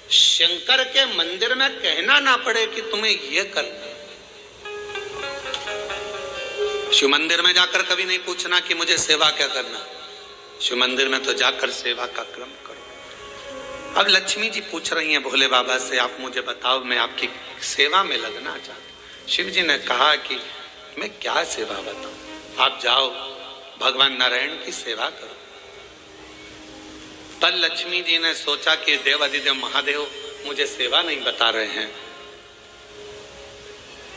शंकर के मंदिर में कहना ना पड़े कि तुम्हें ये करना। शिव मंदिर में जाकर कभी नहीं पूछना कि मुझे सेवा क्या करना। शिव मंदिर में तो जाकर सेवा का क्रम करो। अब लक्ष्मी जी पूछ रही हैं भोले बाबा से, आप मुझे बताओ, मैं आपकी सेवा में लगना चाहती हूँ। शिव जी ने कहा कि मैं क्या सेवा बताऊं, आप जाओ भगवान नारायण की सेवा करो। तब लक्ष्मी जी ने सोचा कि देवाधिदेव महादेव मुझे सेवा नहीं बता रहे हैं।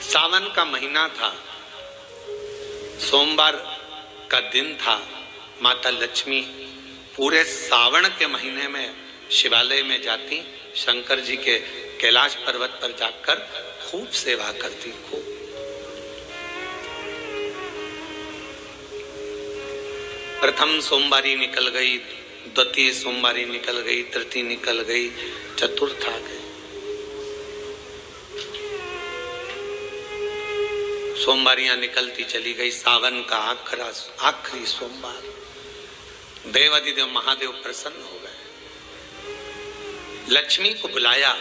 सावन का महीना था, सोमवार का दिन था। माता लक्ष्मी पूरे सावन के महीने में शिवालय में जाती, शंकर जी के कैलाश पर्वत पर जाकर खूब सेवा करती, खूब। प्रथम सोमवारी निकल गई, द्वितीय सोमवारी निकल गई, तृतीय निकल गई, चतुर्थ आ गई। सोमवारियां निकलती चली गई। सावन का आखिरी सोमवार, देवाधिदेव महादेव प्रसन्न हो गए। लक्ष्मी को बुलाया,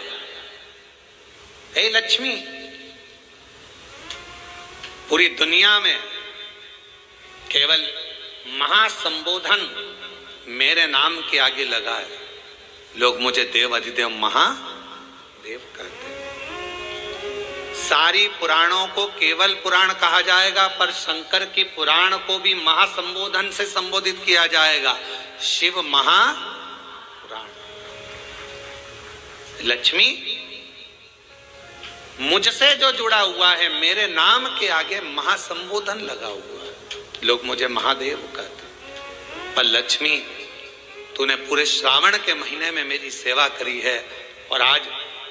हे लक्ष्मी, पूरी दुनिया में केवल महासंबोधन मेरे नाम के आगे लगा है। लोग मुझे देवाधिदेव महादेव कहते हैं। सारी पुराणों को केवल पुराण कहा जाएगा, पर शंकर की पुराण को भी महासंबोधन से संबोधित किया जाएगा, शिव महापुराण। लक्ष्मी, मुझसे जो जुड़ा हुआ है, मेरे नाम के आगे महासंबोधन लगा हुआ है, लोग मुझे महादेव कहते हैं। पर लक्ष्मी, तूने पूरे श्रावण के महीने में मेरी सेवा करी है, और आज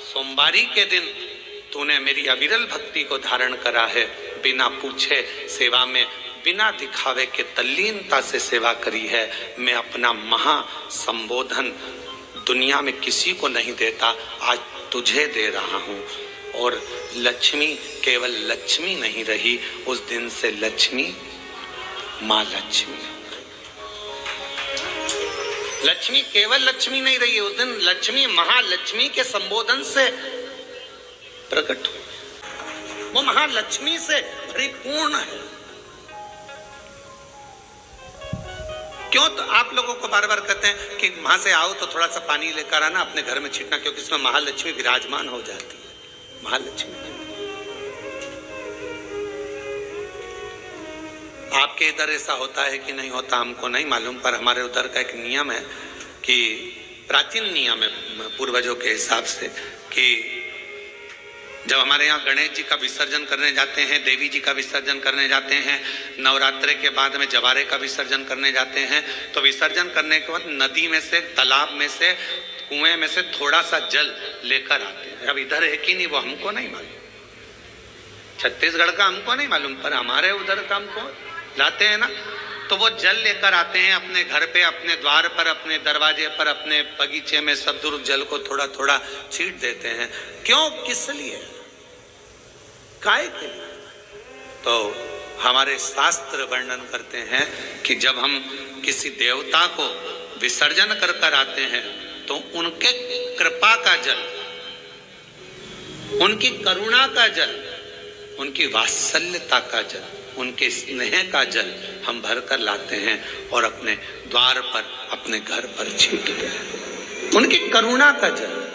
सोमवारी के दिन तूने मेरी अविरल भक्ति को धारण करा है। बिना पूछे सेवा में, बिना दिखावे के तल्लीनता से सेवा करी है। मैं अपना महासंबोधन दुनिया में किसी को नहीं देता, आज तुझे दे रहा हूँ। और लक्ष्मी केवल लक्ष्मी नहीं रही, उस दिन से लक्ष्मी माँ लक्ष्मी। लक्ष्मी केवल लक्ष्मी नहीं रही, उस दिन लक्ष्मी महालक्ष्मी के संबोधन से प्रकट हुई। वो महालक्ष्मी से परिपूर्ण है। क्यों? तो आप लोगों को बार बार कहते हैं कि वहां से आओ तो थोड़ा सा पानी लेकर आना, अपने घर में छिड़कना, क्योंकि इसमें महालक्ष्मी विराजमान हो जाती है। महालक्ष्मी आपके इधर ऐसा होता है कि नहीं होता हमको नहीं मालूम, पर हमारे उधर का एक नियम है कि प्राचीन नियम है पूर्वजों के हिसाब से, कि जब हमारे यहाँ गणेश जी का विसर्जन करने जाते हैं, देवी जी का विसर्जन करने जाते हैं, नवरात्रे के बाद में जवारे का विसर्जन करने जाते हैं, तो विसर्जन करने के बाद नदी में से, तालाब में से, कुएं में से थोड़ा सा जल लेकर आते हैं। अब इधर है कि नहीं वो हमको नहीं मालूम, छत्तीसगढ़ का हमको नहीं मालूम, पर हमारे उधर का हमको लाते हैं ना, तो वो जल लेकर आते हैं अपने घर पे, अपने द्वार पर, अपने दरवाजे पर, अपने बगीचे में सब दूर जल को थोड़ा थोड़ा छींट देते हैं। क्यों? किस लिए? काय के लिए? तो हमारे शास्त्र वर्णन करते हैं कि जब हम किसी देवता को विसर्जन कर कर आते हैं, तो उनके कृपा का जल, उनकी करुणा का जल, उनकी वात्सल्यता का जल, उनके स्नेह का जल हम भर कर लाते हैं और अपने द्वार पर, अपने घर पर छींटते हैं। उनकी करुणा का जल।